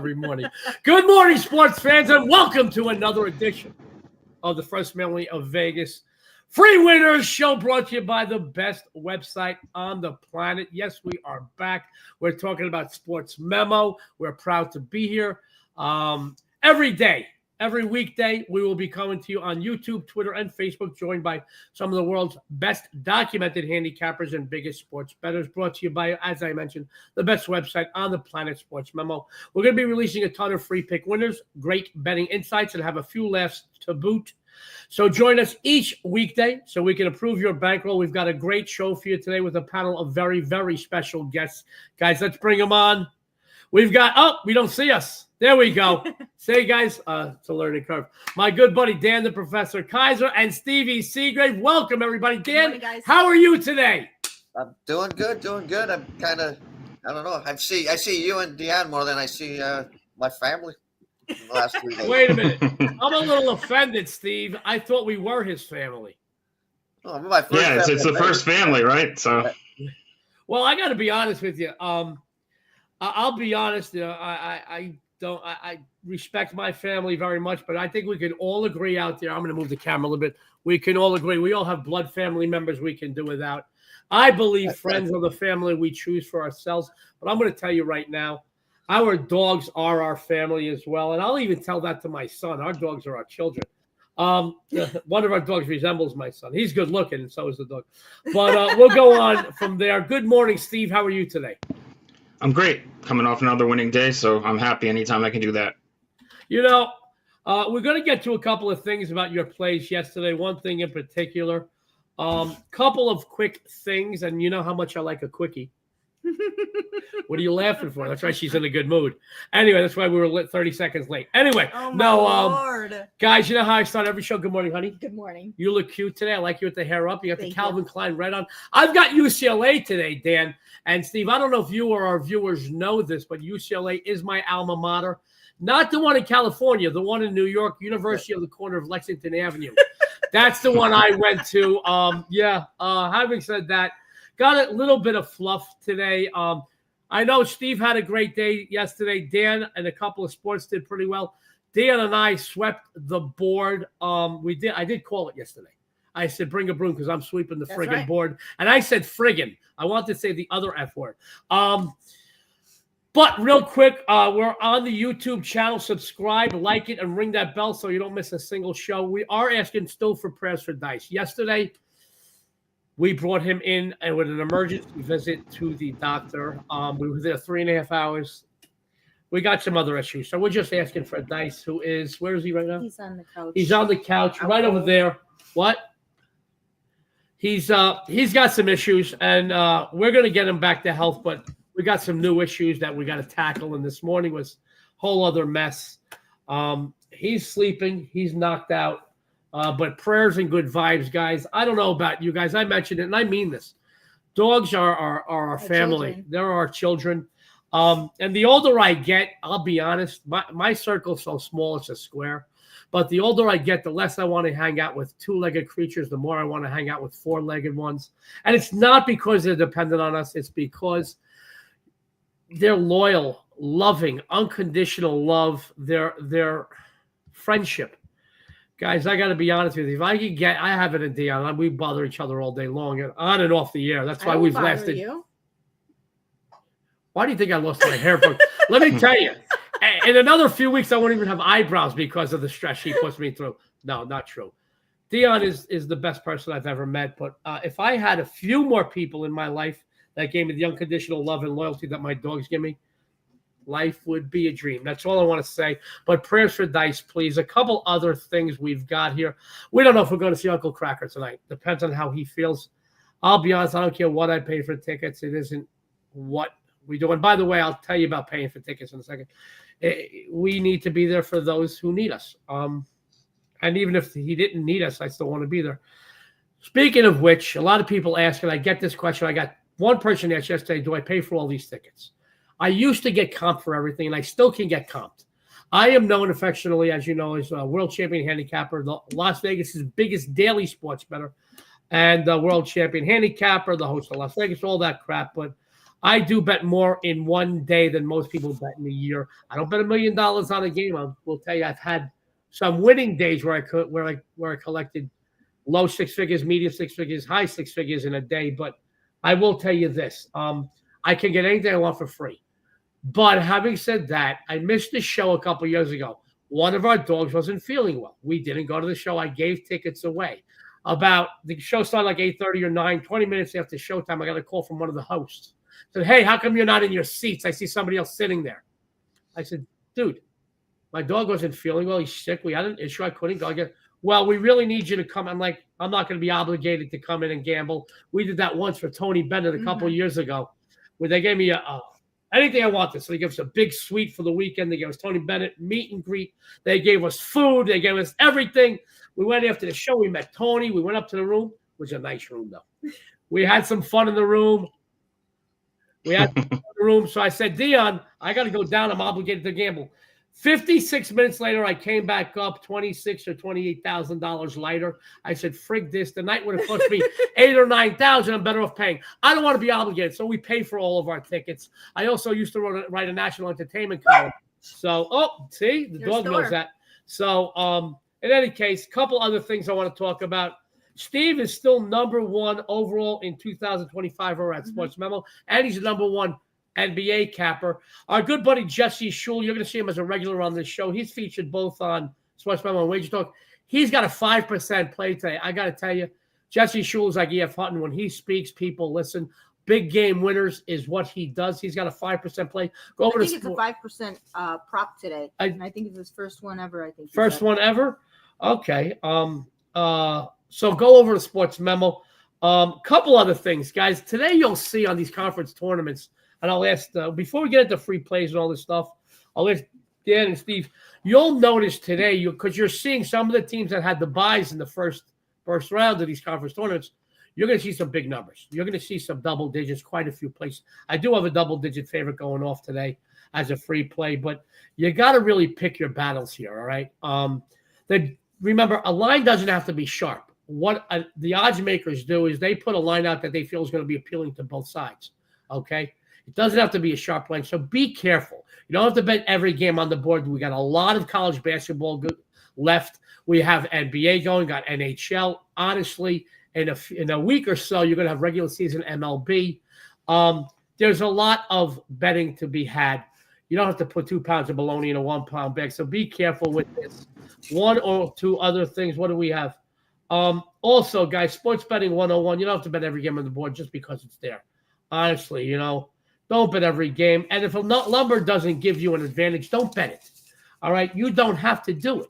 every morning. Good morning, sports fans, and welcome to another edition of the First Family of Vegas Free Winners Show, brought to you by the best website on the planet. Yes, we are back. We're talking about SportsMemo. We're proud to be here every day. Every weekday, we will be coming to you on YouTube, Twitter, and Facebook, joined by some of the world's best documented handicappers and biggest sports bettors, brought to you by, as I mentioned, the best website on the planet, SportsMemo. We're going to be releasing a ton of free pick winners, great betting insights, and have a few laughs to boot. So join us each weekday so we can improve your bankroll. We've got a great show for you today with a panel of very, very special guests. Guys, let's bring them on. We've got, we don't see us. There we go. Say, guys, it's a learning curve. My good buddy, Dan the Professor Kaiser, and Stevie Seagrave. Welcome, everybody. Dan, morning, guys. How are you today? I'm doing good, I'm kind of, I don't know. I see you and Dionne more than I see my family in the last 3 days. Wait a minute. I'm a little offended, Steve. I thought we were his family. Oh, my first it's the first family, right? So, well, I got to be honest with you. I'll be honest. I respect my family very much, but I think we can all agree out there. I'm going to move the camera a little bit. We can all agree. We all have blood family members we can do without. I believe friends are the family we choose for ourselves. But I'm going to tell you right now, our dogs are our family as well. And I'll even tell that to my son. Our dogs are our children. One of our dogs resembles my son. He's good looking, and so is the dog. But we'll go on from there. Good morning, Steve. How are you today? I'm great. Coming off another winning day, so I'm happy anytime I can do that. You know, we're going to get to a couple of things about your plays yesterday. One thing in particular, couple of quick things, and you know how much I like a quickie. What are you laughing for? That's right, she's in a good mood. Anyway, that's why we were 30 seconds late. Anyway, Lord. Guys, you know how I start every show? Good morning, honey. Good morning. You look cute today. I like you with the hair up. You got the Calvin you. Klein red on. I've got UCLA today, Dan. And Steve, I don't know if you or our viewers know this, but UCLA is my alma mater. Not the one in California, the one in New York, University of the corner of Lexington Avenue. That's the one I went to. Having said that, got a little bit of fluff today. I know Steve had a great day yesterday. Dan and a couple of sports did pretty well. Dan and I swept the board. I did call it yesterday. I said, bring a broom because I'm sweeping the friggin' board. And I said friggin'. I want to say the other F word. But real quick, we're on the YouTube channel. Subscribe, like it, and ring that bell so you don't miss a single show. We are asking still for prayers for Dice. Yesterday, we brought him in and with an emergency visit to the doctor. We were there 3.5 hours. We got some other issues. So we're just asking for Dice, who is, where is he right now? He's on the couch. He's on the couch right over there. What? He's got some issues, and we're going to get him back to health, but we got some new issues that we got to tackle, and this morning was a whole other mess. He's sleeping. He's knocked out. But prayers and good vibes, guys. I don't know about you guys. I mentioned it, and I mean this. Dogs are our family. Children. They're our children. And the older I get, I'll be honest, my circle's so small, it's a square. But the older I get, the less I want to hang out with two-legged creatures, the more I want to hang out with four-legged ones. And it's not because they're dependent on us. It's because they're loyal, loving, unconditional love, their friendship. Guys, I got to be honest with you. If I could get, I have it in Dionne. We bother each other all day long, and on and off the air. That's why we've lasted. You. Why do you think I lost my hair? Let me tell you. In another few weeks, I won't even have eyebrows because of the stress she puts me through. No, not true. Dionne is the best person I've ever met. But if I had a few more people in my life that gave me the unconditional love and loyalty that my dogs give me, life would be a dream. That's all I want to say. But prayers for Dice, please. A couple other things we've got here. We don't know if we're going to see Uncle Cracker tonight. Depends on how he feels. I'll be honest, I don't care what I pay for tickets. It isn't what we do. And by the way, I'll tell you about paying for tickets in a second. We need to be there for those who need us. And even if he didn't need us, I still want to be there. Speaking of which, a lot of people ask, and I get this question. I got one person asked yesterday, do I pay for all these tickets? I used to get comped for everything, and I still can get comped. I am known affectionately, as you know, as a world champion handicapper, the Las Vegas' biggest daily sports bettor, and the world champion handicapper, the host of Las Vegas, all that crap. But I do bet more in one day than most people bet in a year. I don't bet $1 million on a game. I will tell you, I've had some winning days where I collected low six figures, medium six figures, high six figures in a day. But I will tell you this: I can get anything I want for free. But having said that, I missed the show a couple years ago. One of our dogs wasn't feeling well. We didn't go to the show. I gave tickets away. About the show started like 8:30 or 9, 20 minutes after showtime, I got a call from one of the hosts. Said, "Hey, how come you're not in your seats? I see somebody else sitting there." I said, "Dude, my dog wasn't feeling well. He's sick. We had an issue. I couldn't go." Again. Well, we really need you to come. I'm like, I'm not going to be obligated to come in and gamble. We did that once for Tony Bennett a couple of years ago, where they gave me anything I wanted. So they gave us a big suite for the weekend. They gave us Tony Bennett meet and greet. They gave us food. They gave us everything. We went after the show. We met Tony. We went up to the room, which is a nice room, though. We had some fun in the room. So I said, Dionne, I got to go down. I'm obligated to gamble. 56 minutes later, I came back up $26,000 or $28,000 lighter. I said, frig this. The night would have cost me $8,000 or $9,000. I'm better off paying. I don't want to be obligated. So we pay for all of our tickets. I also used to write a national entertainment column. So, see, the dog knows that. So, in any case, a couple other things I want to talk about. Steve is still number one overall in 2025 over at SportsMemo, and he's the number one NBA capper. Our good buddy Jesse Shule, you're going to see him as a regular on this show. He's featured both on SportsMemo and Wager Talk. He's got a 5% play today. I got to tell you, Jesse Shule is like E.F. Hutton. When he speaks, people listen. Big game winners is what he does. He's got a 5% play. I think it's a 5% prop today. I think it's his first one ever. I think first one ever. Okay. So go over to Sports Memo. Couple other things, guys. Today you'll see on these conference tournaments, and I'll ask before we get into free plays and all this stuff, I'll ask Dan and Steve. You'll notice today, because you're seeing some of the teams that had the buys in the first round of these conference tournaments. You're going to see some big numbers. You're going to see some double digits, quite a few plays. I do have a double-digit favorite going off today as a free play, but you got to really pick your battles here, all right? Remember, a line doesn't have to be sharp. What the odds makers do is they put a line out that they feel is going to be appealing to both sides, okay? It doesn't have to be a sharp line, so be careful. You don't have to bet every game on the board. We got a lot of college basketball left. We have NBA going, got NHL. Honestly, in a week or so, you're going to have regular season MLB. There's a lot of betting to be had. You don't have to put 2 pounds of bologna in a 1 pound bag. So be careful with this. One or two other things. What do we have? Also, guys, sports betting 101. You don't have to bet every game on the board just because it's there. Honestly, don't bet every game. And if a number doesn't give you an advantage, don't bet it. All right? You don't have to do it.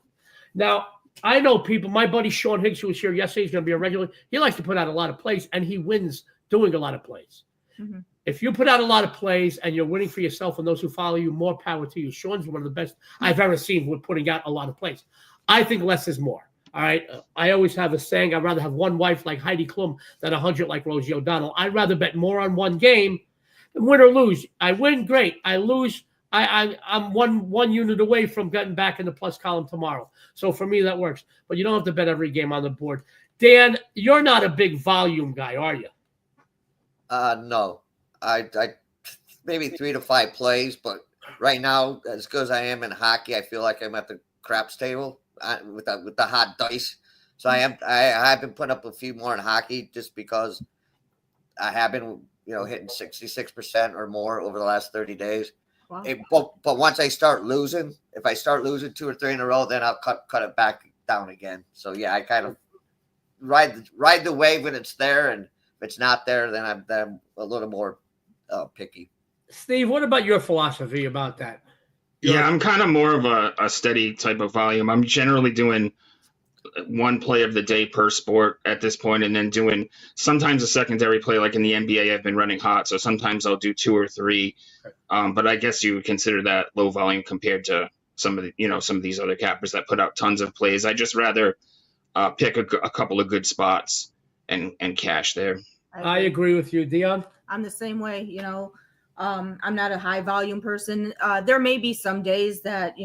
Now, I know people, my buddy Sean Higgs, who was here yesterday, he's going to be a regular. He likes to put out a lot of plays, and he wins doing a lot of plays. Mm-hmm. If you put out a lot of plays and you're winning for yourself and those who follow you, more power to you. Sean's one of the best I've ever seen with putting out a lot of plays. I think less is more. All right. I always have a saying, I'd rather have one wife like Heidi Klum than 100 like Rosie O'Donnell. I'd rather bet more on one game than win or lose. I win, great. I lose, I'm one unit away from getting back in the plus column tomorrow. So for me, that works. But you don't have to bet every game on the board. Dan, you're not a big volume guy, are you? No. I maybe 3 to 5 plays, but right now, as good as I am in hockey, I feel like I'm at the craps table with the hot dice. So I have been putting up a few more in hockey just because I have been hitting 66% or more over the last 30 days. Wow. But once I start losing, if I start losing 2 or 3 in a row, then I'll cut it back down again. So yeah, I kind of ride the wave when it's there, and if it's not there, then I'm a little more picky. Steve, what about your philosophy about that? I'm kind of more of a steady type of volume. I'm generally doing one play of the day per sport at this point, and then doing sometimes a secondary play. Like in the NBA, I've been running hot, so sometimes I'll do 2 or 3. But I guess you would consider that low volume compared to some of these other cappers that put out tons of plays. I just rather pick a couple of good spots and cash there. I agree with you, Dionne. I'm the same way. I'm not a high volume person. There may be some days that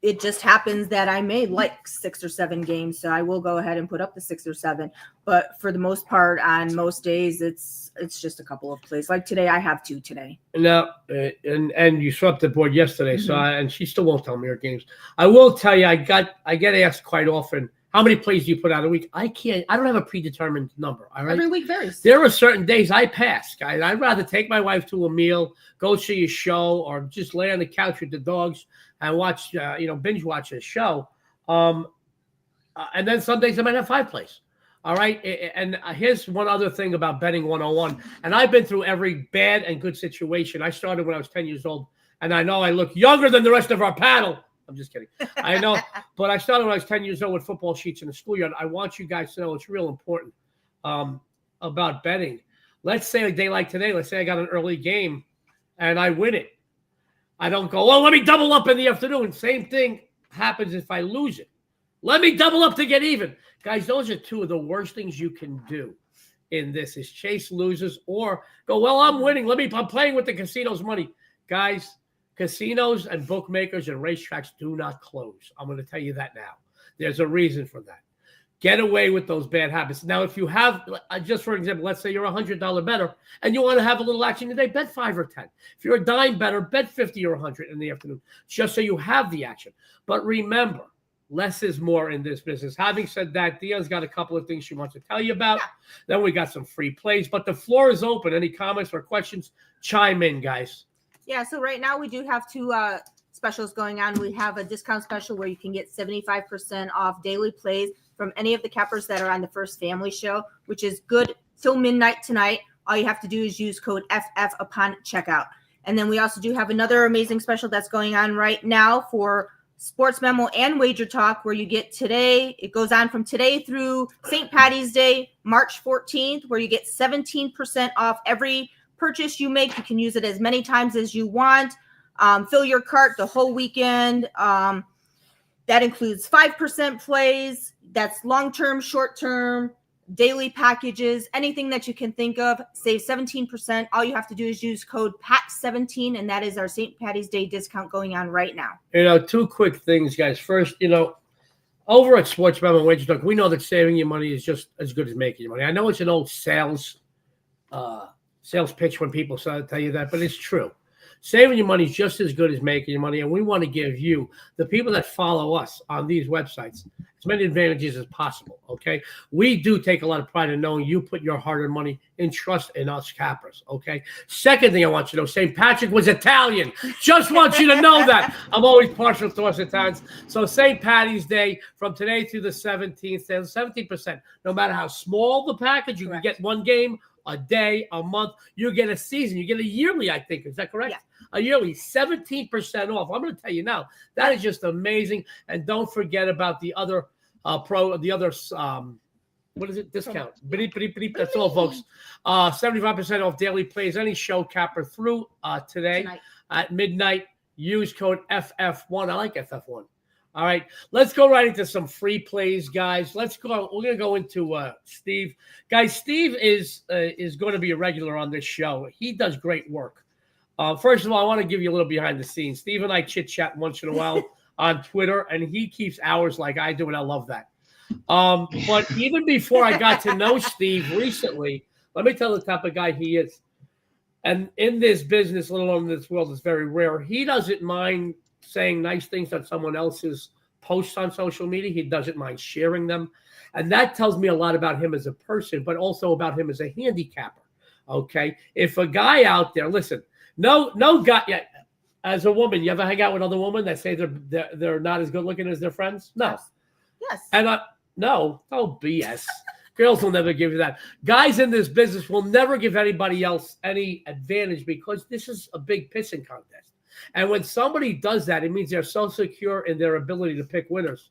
it just happens that I may like 6 or 7 games, so I will go ahead and put up the 6 or 7. But for the most part, on most days, it's just a couple of plays. Like today, I have 2 today. No, and you swept the board yesterday, so and she still won't tell me her games. I will tell you, I get asked quite often, how many plays do you put out a week? I don't have a predetermined number. All right. Every week varies. There are certain days I pass, guys. I'd rather take my wife to a meal, go see a show, or just lay on the couch with the dogs and watch, binge watch a show. And then some days I might have 5 plays. All right. And here's one other thing about betting 101. And I've been through every bad and good situation. I started when I was 10 years old, and I know I look younger than the rest of our panel. I'm just kidding. I know, but I started when I was 10 years old with football sheets in the schoolyard. I want you guys to know it's real important about betting. Let's say a day like today, let's say I got an early game and I win it. I don't go, well, let me double up in the afternoon. Same thing happens if I lose it. Let me double up to get even. Guys, those are 2 of the worst things you can do in this is chase losers or go, well, I'm winning. I'm playing with the casino's money. Guys, casinos and bookmakers and racetracks do not close. I'm going to tell you that now. There's a reason for that. Get away with those bad habits. Now, if you have, just for example, let's say you're a $100 bettor and you want to have a little action today, bet 5 or 10. If you're a dime bettor, bet 50 or 100 in the afternoon, just so you have the action. But remember, less is more in this business. Having said that, Dionne's got a couple of things she wants to tell you about. Yeah. Then we got some free plays, but the floor is open. Any comments or questions? Chime in, guys. Yeah, so right now we do have 2 specials going on. We have a discount special where you can get 75% off daily plays from any of the cappers that are on the First Family Show, which is good till midnight tonight. All you have to do is use code FF upon checkout. And then we also do have another amazing special that's going on right now for SportsMemo and Wager Talk, where you get today. It goes on from today through St. Patty's Day, March 14th, where you get 17% off every purchase you make. You can use it as many times as you want. Fill your cart the whole weekend. That includes 5% plays. That's long-term, short-term, daily packages, anything that you can think of. Save 17%. All you have to do is use code PAT17, and that is our St. Patty's Day discount going on right now. 2 quick things, guys. First, over at SportsMemo and Wager Talk, we know that saving your money is just as good as making your money. I know it's an old sales pitch when people tell you that, but it's true. Saving your money is just as good as making your money, and we want to give you, the people that follow us on these websites, as many advantages as possible, okay? We do take a lot of pride in knowing you put your hard-earned money in trust in us cappers, okay? Second thing I want you to know, St. Patrick was Italian. Just want you to know that. I'm always partial to us Italians. So St. Patty's Day, from today through the 17th, 17%. No matter how small the package, you can get 1 game, a day, a month. You get a season. You get a yearly, I think. Is that correct? Yeah. A yearly, 17% off. I'm going to tell you now, that is just amazing. And don't forget about the other what is it? Discount. That's all, folks. 75% off daily plays. Any show capper through today at midnight. Use code FF1. I like FF1. All right, let's go right into some free plays, guys. Let's go. We're going to go into Steve. Guys, Steve is going to be a regular on this show. He does great work. First of all, I want to give you a little behind the scenes. Steve and I chit-chat once in a while on Twitter, and he keeps hours like I do, and I love that. But even before I got to know Steve recently, let me tell the type of guy he is. And in this business, let alone in this world, it's very rare. He doesn't mind saying nice things on someone else's posts on social media. He doesn't mind sharing them. And that tells me a lot about him as a person, but also about him as a handicapper. Okay. If a guy out there, listen, no guy, as a woman, you ever hang out with other women that say they're not as good looking as their friends? No. Yes. And no BS. Girls will never give you that. Guys in this business will never give anybody else any advantage because this is a big pissing contest. And when somebody does that, it means they're so secure in their ability to pick winners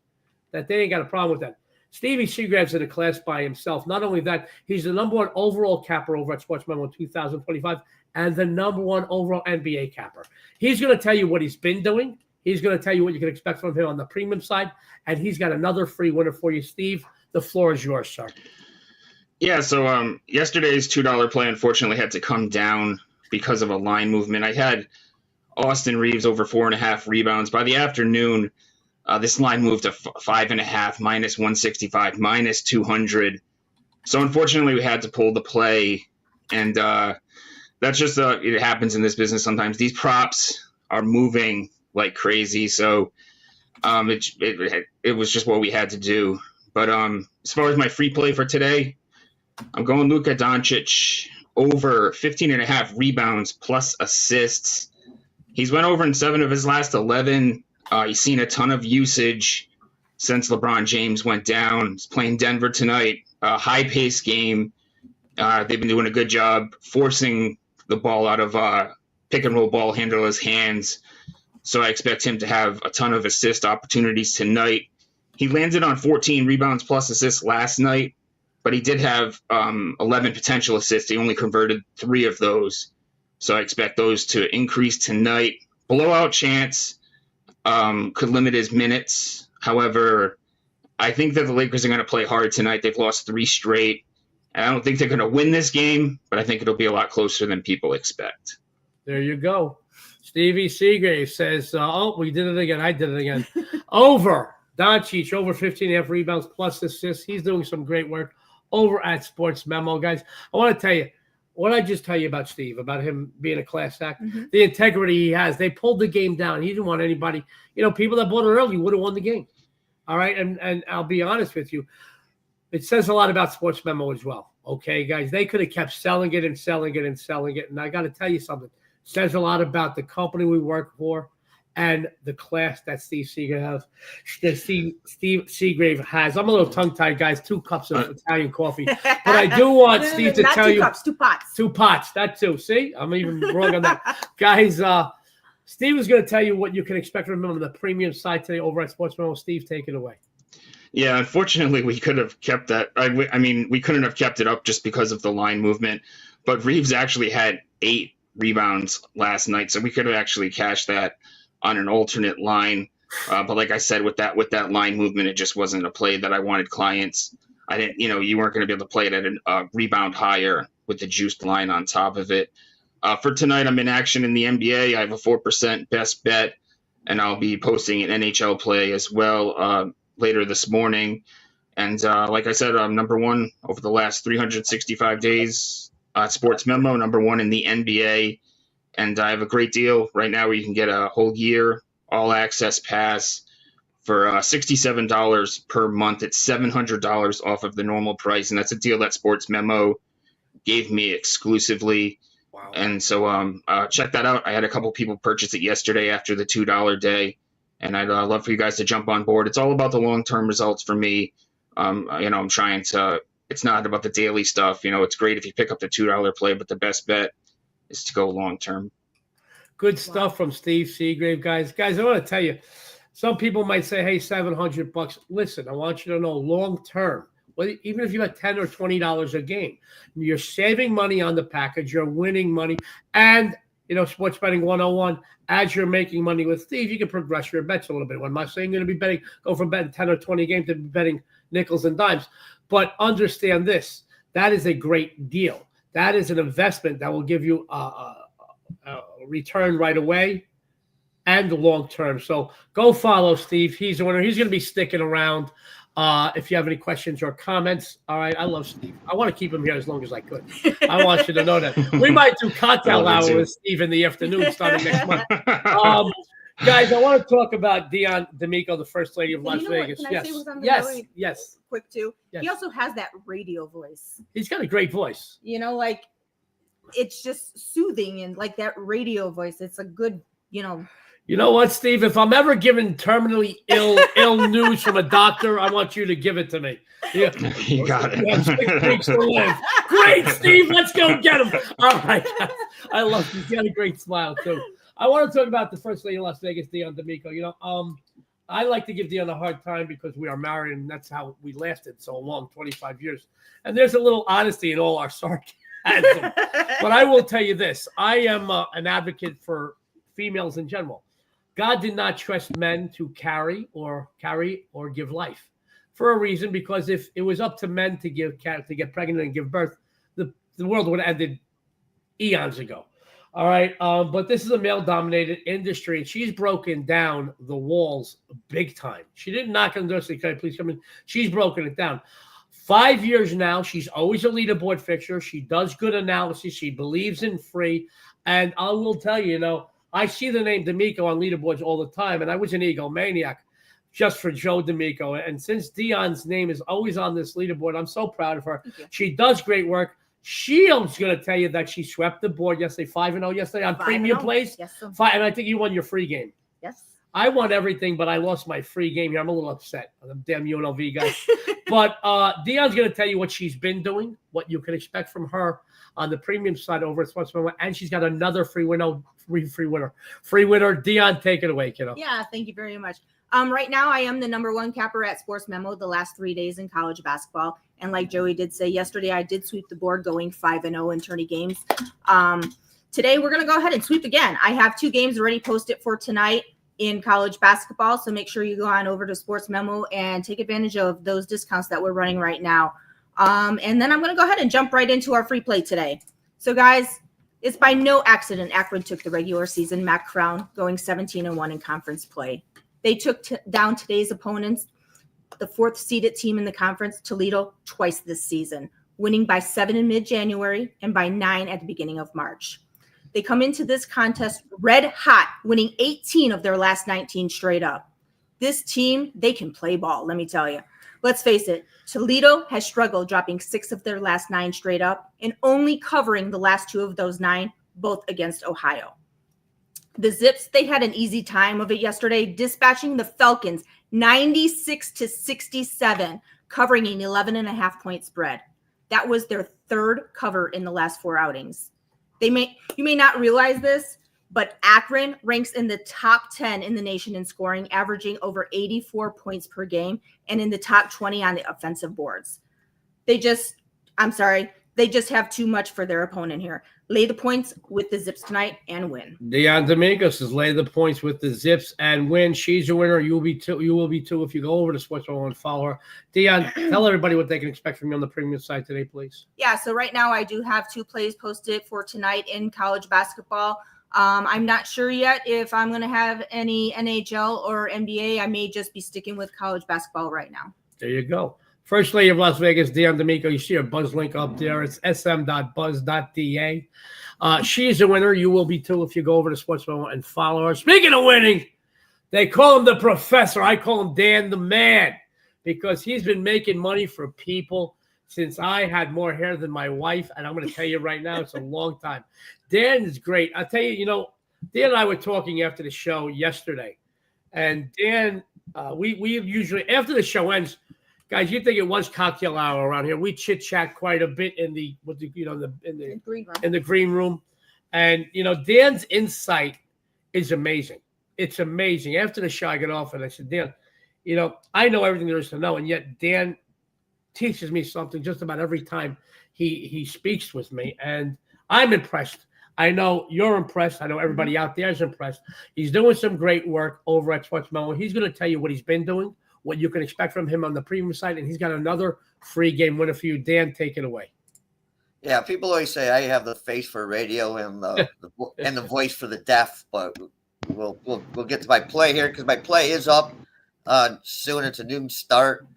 that they ain't got a problem with that. Stevie Seagrave's in a class by himself. Not only that, he's the #1 overall capper over at SportsMemo in 2025 and the #1 overall NBA capper. He's going to tell you what he's been doing. He's going to tell you what you can expect from him on the premium side. And he's got another free winner for you, Steve. The floor is yours, sir. Yeah, so yesterday's $2 play unfortunately had to come down because of a line movement. I had Austin Reeves over 4.5 rebounds. By the afternoon, this line moved to 5.5, minus 165, minus 200. So unfortunately, we had to pull the play, and that's just it happens in this business sometimes. These props are moving like crazy, so it was just what we had to do. But as far as my free play for today, I'm going Luka Doncic over 15.5 rebounds plus assists. He's went over in 7 of his last 11. He's seen a ton of usage since LeBron James went down. He's playing Denver tonight. High-paced game. They've been doing a good job forcing the ball out of pick-and-roll ball handlers' hands. So I expect him to have a ton of assist opportunities tonight. He landed on 14 rebounds plus assists last night, but he did have 11 potential assists. He only converted 3 of those. So I expect those to increase tonight. Blowout chance could limit his minutes. However, I think that the Lakers are going to play hard tonight. They've lost 3 straight. And I don't think they're going to win this game, but I think it'll be a lot closer than people expect. There you go. Stevie Seagrave says, we did it again. I did it again. Over. Doncic, over 15.5 rebounds plus assists. He's doing some great work over at SportsMemo. Guys, I want to tell you, what I just tell you about Steve, about him being a class act, the integrity he has. They pulled the game down. He didn't want anybody, people that bought it early would have won the game. All right. And I'll be honest with you. It says a lot about SportsMemo as well. Okay, guys, they could have kept selling it and selling it and selling it. And I got to tell you something. It says a lot about the company we work for and the class that Steve Seagrave has. I'm a little tongue-tied, guys. 2 cups of Italian coffee. But I do want Steve to tell you. 2 cups, 2 pots. 2 pots, that too. See? I'm even wrong on that. Guys, Steve is going to tell you what you can expect from him on the premium side today over at SportsMemo. Steve, take it away. Yeah, unfortunately, we could have kept that. I mean, we couldn't have kept it up just because of the line movement. But Reeves actually had 8 rebounds last night, so we could have actually cashed that on an alternate line. But like I said, with that line movement, it just wasn't a play that I wanted clients. I didn't, you weren't going to be able to play it at a rebound higher with the juiced line on top of it. For tonight, I'm in action in the NBA. I have a 4% best bet, and I'll be posting an NHL play as well later this morning. And like I said, I'm number 1 over the last 365 days at SportsMemo, number 1 in the NBA. And I have a great deal right now where you can get a whole year all-access pass for $67 per month. It's $700 off of the normal price, and that's a deal that SportsMemo gave me exclusively. Wow. And so check that out. I had a couple people purchase it yesterday after the $2 day, and I'd love for you guys to jump on board. It's all about the long-term results for me. I'm trying to – it's not about the daily stuff. It's great if you pick up the $2 play, but the best bet is to go long-term. Good stuff from Steve Seagrave, guys. Guys, I want to tell you, some people might say, hey, $700. Listen, I want you to know long-term, even if you have $10 or $20 a game, you're saving money on the package, you're winning money, and, Sports Betting 101, as you're making money with Steve, you can progress your bets a little bit. I'm not saying you're going to be go from betting 10 or 20 games to betting nickels and dimes, but understand this, that is a great deal. That is an investment that will give you a return right away and long term. So go follow Steve. He's the winner. He's going to be sticking around. If you have any questions or comments, all right. I love Steve. I want to keep him here as long as I could. I want you to know that. We might do cocktail hour with Steve in the afternoon starting next month. Guys, I want to talk about Dionne D'Amico, the first lady of Las Vegas. Yes. Quick too. Yes. He also has that radio voice. He's got a great voice. Like it's just soothing and like that radio voice. It's a good, You know what, Steve? If I'm ever given terminally ill news from a doctor, I want you to give it to me. Yeah. You got it. You have 6 weeks to live. Great, Steve. Let's go get him. All right. I love him. He's got a great smile too. I want to talk about the first lady of Las Vegas, Dionne D'Amico. I like to give Dionne a hard time because we are married, and that's how we lasted so long, 25 years. And there's a little honesty in all our sarcasm. But I will tell you this. I am an advocate for females in general. God did not trust men to carry or give life for a reason, because if it was up to men to get pregnant and give birth, the world would have ended eons ago. All right. But this is a male-dominated industry, and she's broken down the walls big time. She didn't knock on the door and say, "Can I please come in?" She's broken it down. 5 years now. She's always a leaderboard fixture. She does good analysis. She believes in free. And I will tell you, I see the name D'Amico on leaderboards all the time, and I was an egomaniac just for Joe D'Amico. And since Dionne's name is always on this leaderboard, I'm so proud of her. She does great work. She's going to tell you that she swept the board yesterday, 5-0 yesterday on premium plays. Yes, sir. And I think you won your free game. Yes. I won everything, but I lost my free game here. I'm a little upset. Them damn UNLV guys. But Dionne's going to tell you what she's been doing, what you can expect from her on the premium side over at SportsMemo, and she's got another free winner. Dionne, take it away, kiddo. Yeah, thank you very much. Right now, I am the #1 capper at SportsMemo the last 3 days in college basketball. And like Joey did say yesterday, I did sweep the board going 5-0 in tourney games. Today, we're going to go ahead and sweep again. I have 2 games already posted for tonight in college basketball. So make sure you go on over to SportsMemo and take advantage of those discounts that we're running right now. And then I'm going to go ahead and jump right into our free play today. So guys, it's by no accident Akron took the regular season MAC crown, going 17-1 in conference play. They took down today's opponents, the 4th seeded team in the conference, Toledo, twice this season, winning by 7 in mid-January and by 9 at the beginning of March. They come into this contest red hot, winning 18 of their last 19 straight up. This team, they can play ball, let me tell you. Let's face it, Toledo has struggled, dropping 6 of their last 9 straight up and only covering the last 2 of those 9, both against Ohio. The Zips, they had an easy time of it yesterday, dispatching the Falcons 96-67, covering an 11.5-point spread. That was their 3rd cover in the last 4 outings. You may not realize this, but Akron ranks in the top 10 in the nation in scoring, averaging over 84 points per game, and in the top 20 on the offensive boards. They just have too much for their opponent here. Lay the points with the Zips tonight and win. Dionne D'Amico says lay the points with the Zips and win. She's a winner. You will be too if you go over to SportsMemo and follow her. Dionne, tell everybody what they can expect from you on the premium side today, please. Yeah, so right now I do have 2 plays posted for tonight in college basketball. I'm not sure yet if I'm going to have any NHL or NBA. I may just be sticking with college basketball right now. There you go. First Lady of Las Vegas, Dionne D'Amico. You see her buzz link up there. It's sm.buzz.da. She's a winner. You will be too if you go over to SportsMemo and follow her. Speaking of winning, they call him the professor. I call him Dan the man because he's been making money for people since I had more hair than my wife. And I'm going to tell you right now, it's a long time. Dan is great. I'll tell you, Dan and I were talking after the show yesterday. And Dan, we usually, after the show ends, guys, you think it was cocktail hour around here? We chit chat quite a bit in the green room, and Dan's insight is amazing. It's amazing. After the show, I get off and I said, Dan, I know everything there is to know, and yet Dan teaches me something just about every time he speaks with me, and I'm impressed. I know you're impressed. I know everybody out there is impressed. He's doing some great work over at SportsMemo. He's going to tell you what he's been doing, what you can expect from him on the premium side, and he's got another free game winner for you. Dan, take it away. Yeah, people always say I have the face for radio and the voice for the deaf, but we'll get to my play here because my play is up soon. It's a noon start.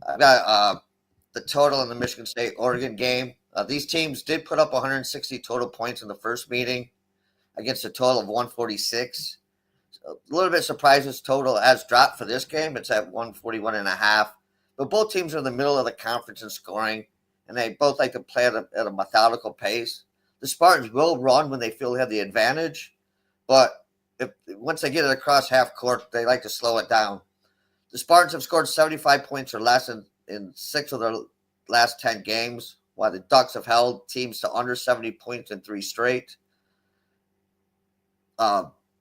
I've got the total in the Michigan State-Oregon game. These teams did put up 160 total points in the first meeting against a total of 146. A little bit surprised this total has dropped for this game. It's at 141.5. But both teams are in the middle of the conference in scoring, and they both like to play at a methodical pace. The Spartans will run when they feel they have the advantage, but once they get it across half court, they like to slow it down. The Spartans have scored 75 points or less in 6 of their last 10 games, while the Ducks have held teams to under 70 points in 3 straight.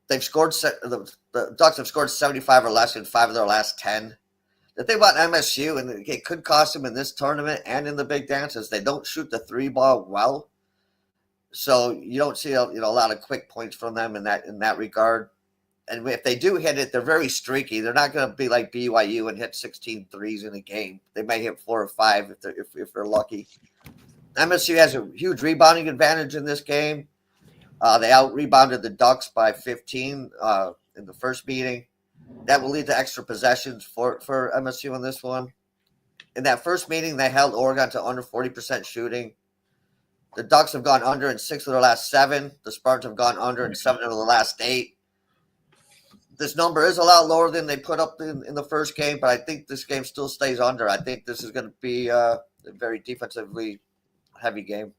They've scored the Ducks have scored 75 or less in 5 of their last 10. The thing about MSU, and it could cost them in this tournament and in the big dance, is they don't shoot the 3 ball well. So you don't see a lot of quick points from them in that regard. And if they do hit it, they're very streaky. They're not going to be like BYU and hit 16 threes in a game. They may hit 4 or 5 if they're lucky. MSU has a huge rebounding advantage in this game. They out-rebounded the Ducks by 15 in the first meeting. That will lead to extra possessions for MSU in this one. In that first meeting, they held Oregon to under 40% shooting. The Ducks have gone under in 6 of their last 7. The Spartans have gone under in 7 of the last 8. This number is a lot lower than they put up in the first game, but I think this game still stays under. I think this is going to be a very defensively heavy game.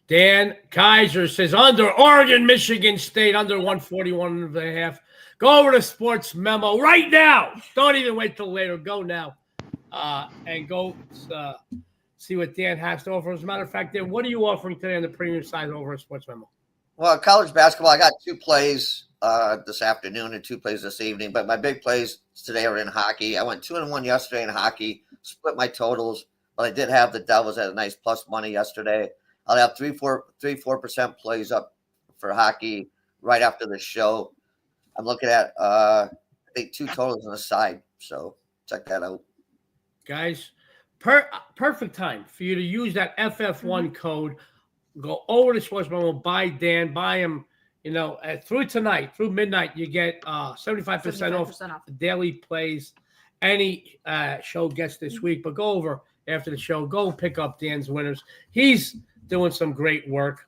Dan Kaiser says under Oregon, Michigan State, under 141.5. Go over to SportsMemo right now. Don't even wait till later. Go now and go see what Dan has to offer. As a matter of fact, Dan, what are you offering today on the premium side over at SportsMemo? Well, college basketball, I got 2 plays this afternoon and 2 plays this evening, but my big plays today are in hockey. I went 2-1 yesterday in hockey, split my totals, but I did have the Devils at a nice plus money yesterday. I'll have 3-4% plays up for hockey right after the show. I'm looking at I think 2 totals on the side, so check that out. Guys, perfect time for you to use that FF1 code. Go over to SportsMemo, buy Dan, buy him. Through tonight, through midnight, you get 75% off the daily plays. Any show gets this week, but go over after the show. Go pick up Dan's winners. He's doing some great work.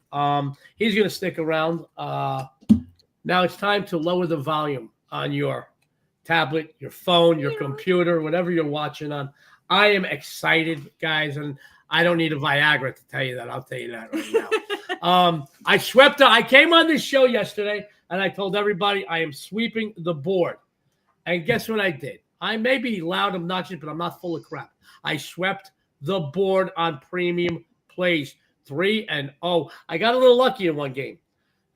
He's going to stick around. Now it's time to lower the volume on your tablet, your phone, your computer, whatever you're watching on. I am excited, guys, and I don't need a Viagra to tell you that. I'll tell you that right now. I came on this show yesterday, and I told everybody I am sweeping the board. And guess what I did? I may be loud, obnoxious, but I'm not full of crap. I swept the board on premium plays 3-0. I got a little lucky in one game.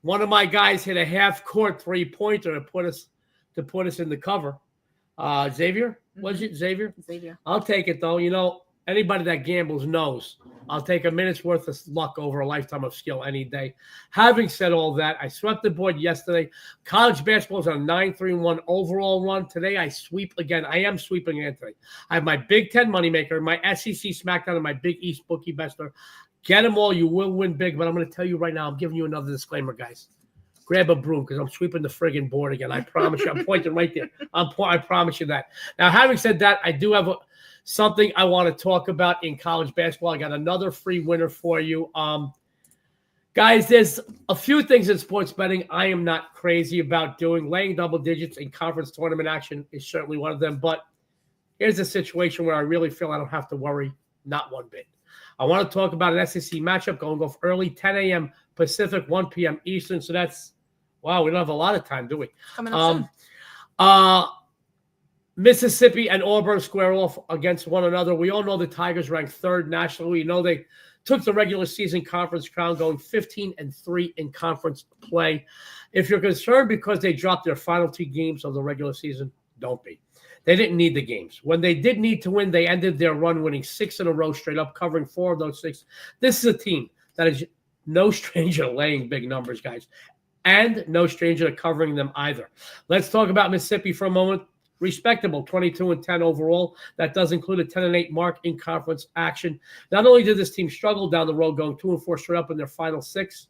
One of my guys hit a half-court three-pointer to put us in the cover. Xavier? Was it Xavier? Xavier. I'll take it, though. Anybody that gambles knows I'll take a minute's worth of luck over a lifetime of skill any day. Having said all that, I swept the board yesterday. College basketball is on a 9-3-1 overall run. Today, I sweep again. I am sweeping again today. I have my Big Ten moneymaker, my SEC Smackdown, and my Big East Bookie Bester. Get them all. You will win big, but I'm going to tell you right now, I'm giving you another disclaimer, guys. Grab a broom because I'm sweeping the friggin' board again. I promise you. I'm pointing right there. I promise you that. Now, having said that, I do have something I want to talk about in college basketball. I got another free winner for you. Guys, there's a few things in sports betting I am not crazy about doing. Laying double digits in conference tournament action is certainly one of them. But here's a situation where I really feel I don't have to worry, not one bit. I want to talk about an SEC matchup going off early, 10 a.m. Pacific, 1 p.m. Eastern. So that's, wow, we don't have a lot of time, do we? Coming up soon. Mississippi and Auburn square off against one another. We all know the Tigers ranked 3rd nationally. We know they took the regular season conference crown, going 15-3 in conference play. If you're concerned because they dropped their final 2 games of the regular season, don't be. They didn't need the games. When they did need to win, they ended their run winning 6 in a row straight up, covering 4 of those 6. This is a team that is no stranger to laying big numbers, guys, and no stranger to covering them either. Let's talk about Mississippi for a moment. Respectable, 22-10 overall. That does include a 10-8 mark in conference action. Not only did this team struggle down the road, going 2-4 straight up in their final 6,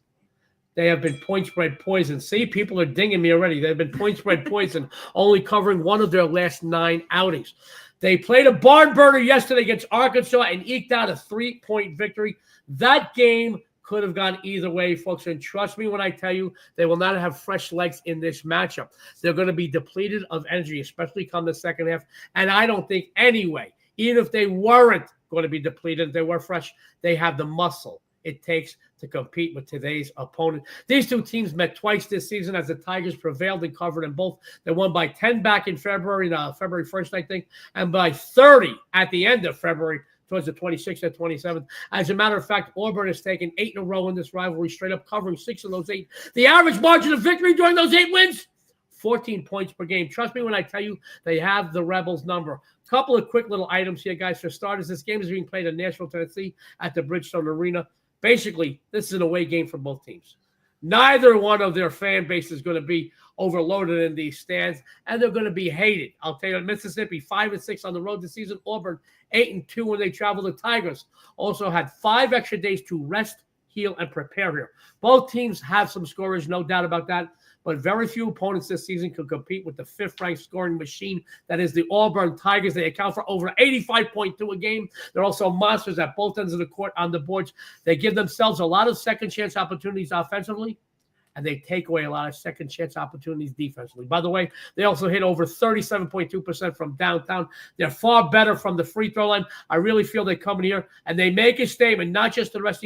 they have been point spread poison. See, people are dinging me already. They've been point spread poison, only covering 1 of their last 9 outings. They played a barn burner yesterday against Arkansas and eked out a 3-point victory. That game could have gone either way, folks. And trust me when I tell you, they will not have fresh legs in this matchup. They're going to be depleted of energy, especially come the second half. And I don't think anyway, even if they weren't going to be depleted, if they were fresh, they have the muscle it takes to compete with today's opponent. These 2 teams met twice this season as the Tigers prevailed and covered in both. They won by 10 back in February 1st, I think, and by 30 at the end of February, towards the 26th and 27th. As a matter of fact, Auburn has taken 8 in a row in this rivalry, straight up covering 6 of those 8. The average margin of victory during those 8 wins, 14 points per game. Trust me when I tell you they have the Rebels number. Couple of quick little items here, guys. For starters, this game is being played in Nashville, Tennessee at the Bridgestone Arena. Basically, this is an away game for both teams. Neither one of their fan base is going to be overloaded in these stands, and they're going to be hated. I'll tell you, Mississippi 5-6 on the road this season. Auburn 8-2 when they travel. The Tigers also had 5 extra days to rest, heal, and prepare here. Both teams have some scorers, no doubt about that. But very few opponents this season could compete with the fifth-ranked scoring machine that is the Auburn Tigers. They account for over 85.2 a game. They're also monsters at both ends of the court on the boards. They give themselves a lot of second-chance opportunities offensively, and they take away a lot of second-chance opportunities defensively. By the way, they also hit over 37.2% from downtown. They're far better from the free throw line. I really feel they come in here and they make a statement, not just to the rest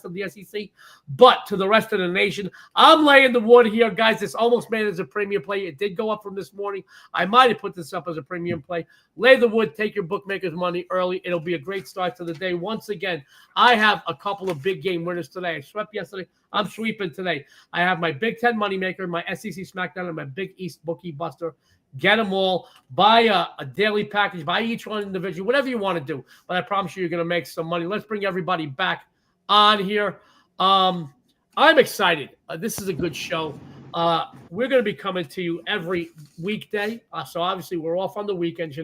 of the SEC, but to the rest of the nation. I'm laying the wood here, guys. This almost made it as a premium play. It did go up from this morning. I might have put this up as a premium play. Lay the wood. Take your bookmaker's money early. It'll be a great start to the day. Once again, I have a couple of big game winners today. I swept yesterday. I'm sweeping today. I have my Big Ten moneymaker, my SEC Smackdown, and my Big East Bookie Buster. Get them all. Buy a daily package. Buy each one individually, whatever you want to do. But I promise you're going to make some money. Let's bring everybody back on here. I'm excited. This is a good show. We're going to be coming to you every weekday. So obviously we're off on the weekends,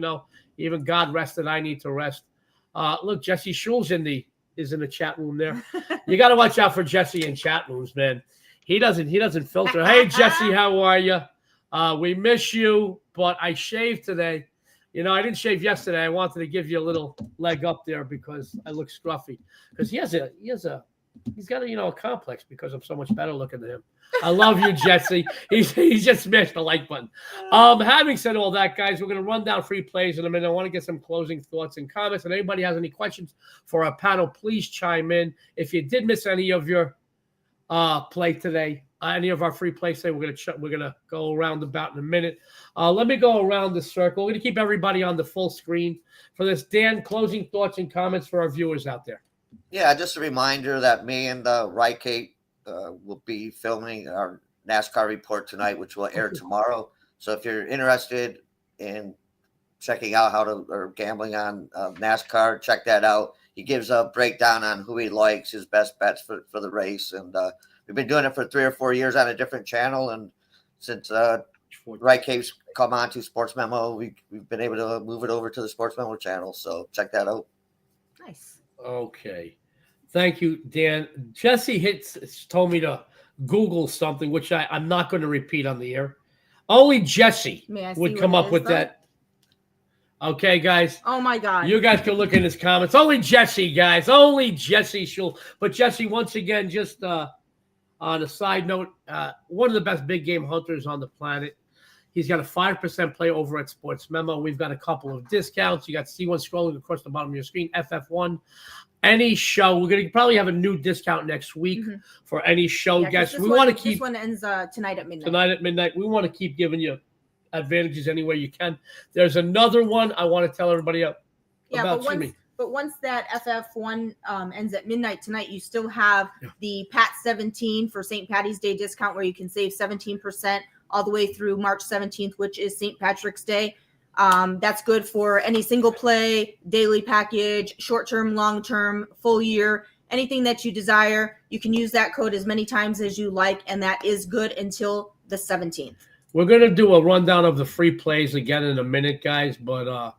Even God rested, I need to rest. Look, Jesse Schul's is in the chat room there. You got to watch out for Jesse in chat rooms, man. He doesn't filter. Hey, Jesse, how are you? We miss you, but I shaved today. I didn't shave yesterday. I wanted to give you a little leg up there because I look scruffy. Because he's got a complex because I'm so much better looking than him. I love you, Jesse. He just smashed the like button. Having said all that, guys, we're going to run down free plays in a minute. I want to get some closing thoughts and comments. And anybody has any questions for our panel, please chime in. If you did miss any of your play today, any of our free plays today, we're gonna go around about in a minute. Let me go around the circle. We're gonna keep everybody on the full screen for this. Dan, closing thoughts and comments for our viewers out there. Yeah, just a reminder that me and Kate will be filming our NASCAR report tonight, which will air tomorrow. So if you're interested in checking out or gambling on NASCAR, check that out. He gives a breakdown on who he likes, his best bets for the race. And we've been doing it for 3 or 4 years on a different channel. And since Kate's come on to SportsMemo, we've been able to move it over to the SportsMemo channel. So check that out. Nice. Okay. Thank you, Dan. Jesse told me to Google something, which I'm not going to repeat on the air. Only Jesse would come up with that. Okay, guys. Oh, my God. You guys can look in his comments. Only Jesse, guys. Only Jesse Schul. But Jesse, once again, just on a side note, one of the best big game hunters on the planet. He's got a 5% play over at SportsMemo. We've got a couple of discounts. You got C1 scrolling across the bottom of your screen, FF1. Any show, we're going to probably have a new discount next week for any show guests. We want to keep. This one ends tonight at midnight. Tonight at midnight. We want to keep giving you advantages any way you can. There's another one I want to tell everybody about. But once that FF1 ends at midnight tonight, you still have the Pat 17 for St. Patty's Day discount where you can save 17% all the way through March 17th, which is St. Patrick's Day. That's good for any single play, daily package, short-term, long-term, full year, anything that you desire. You can use that code as many times as you like, and that is good until the 17th. We're going to do a rundown of the free plays again in a minute, guys, but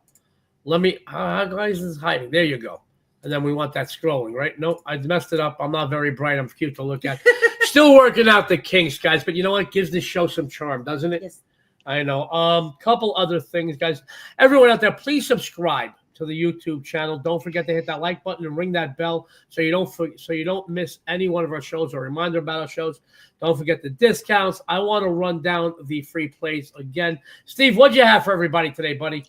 guys is hiding. There you go. And then we want that scrolling, right? Nope, I messed it up. I'm not very bright. I'm cute to look at. Still working out the kinks, guys, but you know what? Gives this show some charm, doesn't it? Yes. I know. Couple other things, guys. Everyone out there, please subscribe to the YouTube channel. Don't forget to hit that like button and ring that bell so you don't miss any one of our shows or a reminder about our shows. Don't forget the discounts. I want to run down the free plays again. Steve, what'd you have for everybody today, buddy?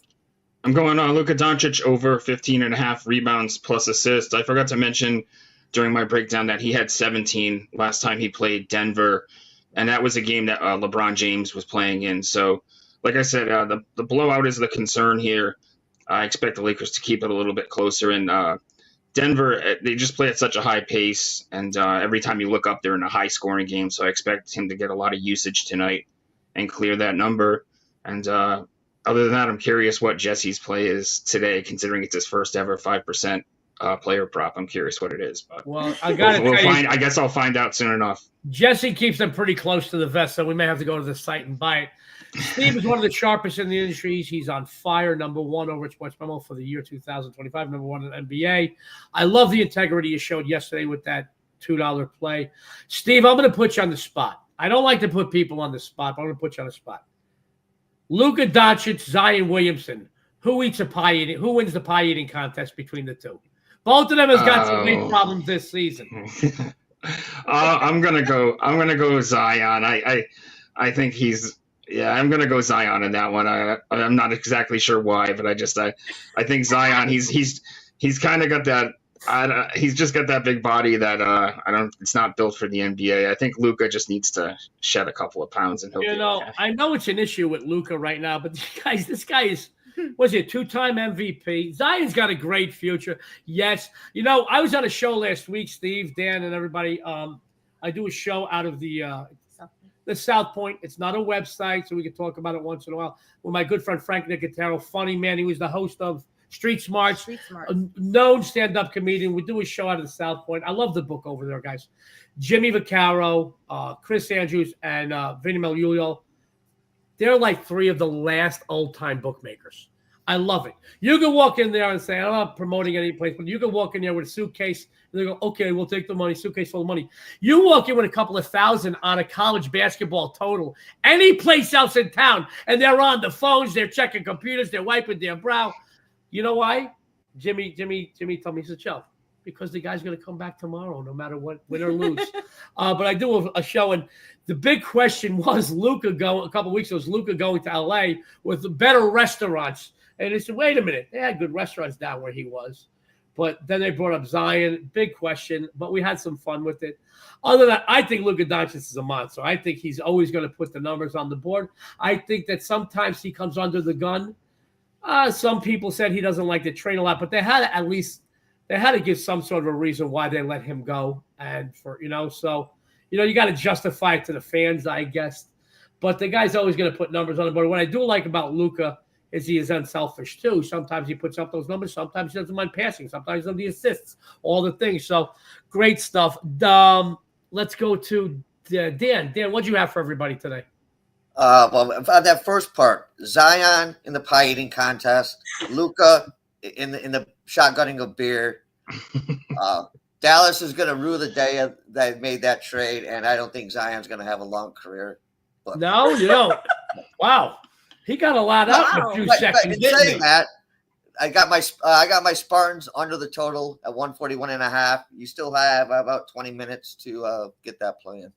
I'm going on Luka Doncic over 15.5 rebounds plus assists. I forgot to mention during my breakdown that he had 17 last time he played Denver, and that was a game that LeBron James was playing in. So, like I said, the blowout is the concern here. I expect the Lakers to keep it a little bit closer. And Denver, they just play at such a high pace, and every time you look up, they're in a high-scoring game. So I expect him to get a lot of usage tonight and clear that number. And other than that, I'm curious what Jesse's play is today, considering it's his first ever 5% player prop. I'm curious what it is. But well, I got to I guess I'll find out soon enough. Jesse keeps them pretty close to the vest, so we may have to go to the site and buy it. Steve is one of the sharpest in the industry. He's on fire, number one over at SportsMemo for the year 2025, number one in NBA. I love the integrity you showed yesterday with that $2 play. Steve, I'm going to put you on the spot. I don't like to put people on the spot, but I'm going to put you on the spot. Luka Doncic, Zion Williamson. Who wins the pie eating contest between the two? Both of them has got some big problems this season. I'm gonna go Zion. I think he's I'm gonna go Zion in that one. I'm not exactly sure why, but I think Zion. He's kind of got that. He's just got that big body that it's not built for the NBA. I think Luka just needs to shed a couple of pounds and he'll. I know it's an issue with Luka right now, but this guy is. Was he a 2-time MVP? Zion's got a great future. Yes. I was on a show last week, Steve, Dan, and everybody. I do a show out of the South Point. It's not a website, so we can talk about it once in a while. With my good friend Frank Nicotero, funny man. He was the host of Street Smarts, a known stand-up comedian. We do a show out of the South Point. I love the book over there, guys. Jimmy Vaccaro, Chris Andrews, and Vinny Magliulo. They're like three of the last old-time bookmakers. I love it. You can walk in there and say, I'm not promoting any place, but you can walk in there with a suitcase, and they go, okay, we'll take the money, suitcase full of money. You walk in with a couple of thousand on a college basketball total, any place else in town, and they're on the phones, they're checking computers, they're wiping their brow. You know why? Jimmy told me, he said, Joe, because the guy's going to come back tomorrow, no matter what, win or lose. But I do a show, and the big question was a couple of weeks ago, was Luka going to LA with better restaurants? And they said, wait a minute, they had good restaurants down where he was. But then they brought up Zion, big question, but we had some fun with it. Other than that, I think Luka Doncic is a monster. I think he's always going to put the numbers on the board. I think that sometimes he comes under the gun. Some people said he doesn't like to train a lot, but they had to give some sort of a reason why they let him go. And you got to justify it to the fans, I guess. But the guy's always going to put numbers on the board. What I do like about Luka is he is unselfish too. Sometimes he puts up those numbers. Sometimes he doesn't mind passing. Sometimes he does the assists, all the things. So great stuff. Let's go to Dan. Dan, what do you have for everybody today? Well, on that first part, Zion in the pie eating contest, Luka in the shotgunning of beer. Dallas is going to rue the day that made that trade, and I don't think Zion's going to have a long career. But. No, you don't. Wow. He got a lot up in a few seconds. But in saying that, I got my Spartans under the total at 141.5. You still have about 20 minutes to get that play in.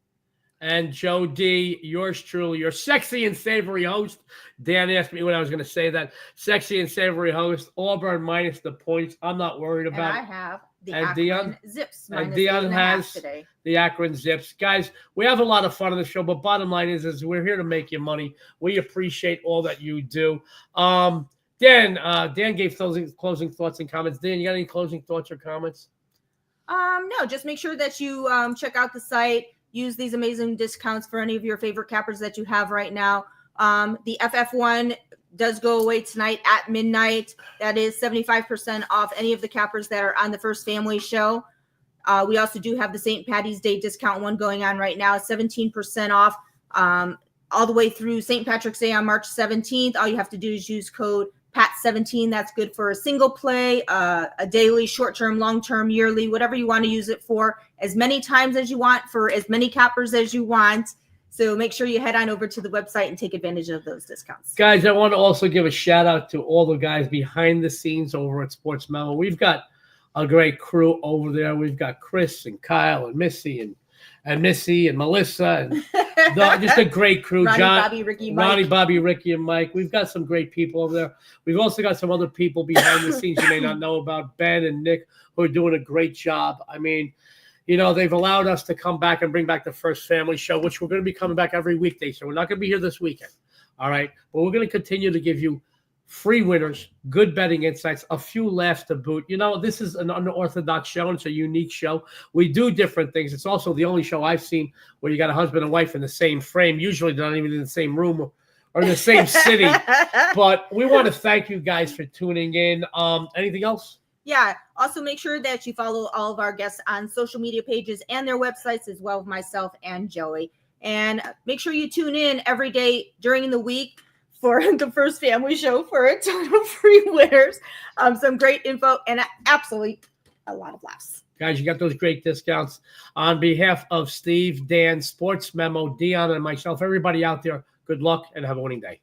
And Joe D, yours truly, your sexy and savory host. Dan asked me when I was going to say that. Sexy and savory host, Auburn minus the points. I'm not worried about it. And I have the and Akron Zips minus and Dionne has today. The Akron Zips. Guys, we have a lot of fun on the show, but bottom line is we're here to make you money. We appreciate all that you do. Dan gave closing thoughts and comments. Dan, you got any closing thoughts or comments? No, just make sure that you check out the site. Use these amazing discounts for any of your favorite cappers that you have right now. The FF1 does go away tonight at midnight. That is 75% off any of the cappers that are on the First Family Show. We also do have the St. Patty's Day discount one going on right now, 17% off all the way through St. Patrick's Day on March 17th. All you have to do is use code PAT17. That's good for a single play, a daily, short-term, long-term, yearly, whatever you want to use it for, as many times as you want, for as many cappers as you want. So make sure you head on over to the website and take advantage of those discounts. Guys, I want to also give a shout-out to all the guys behind the scenes over at SportsMemo. We've got a great crew over there. We've got Chris and Kyle and Missy and Missy and Melissa and just a great crew. Ronnie, John, Bobby, Ricky, Mike. Ronnie, Bobby, Ricky, and Mike. We've got some great people over there. We've also got some other people behind the scenes you may not know about, Ben and Nick, who are doing a great job. I mean, they've allowed us to come back and bring back the First Family Show, which we're going to be coming back every weekday. So we're not going to be here this weekend. All right. But we're going to continue to give you free winners, good betting insights, a few laughs to boot. This is an unorthodox show. And it's a unique show. We do different things. It's also the only show I've seen where you got a husband and wife in the same frame. Usually they're not even in the same room or in the same city. But we want to thank you guys for tuning in. Anything else? Yeah. Also, make sure that you follow all of our guests on social media pages and their websites, as well as myself and Joey. And make sure you tune in every day during the week for the First Family Show for a ton of free winners, some great info, and absolutely a lot of laughs. Guys, you got those great discounts. On behalf of Steve, Dan, SportsMemo, Dionne, and myself, everybody out there, good luck and have a winning day.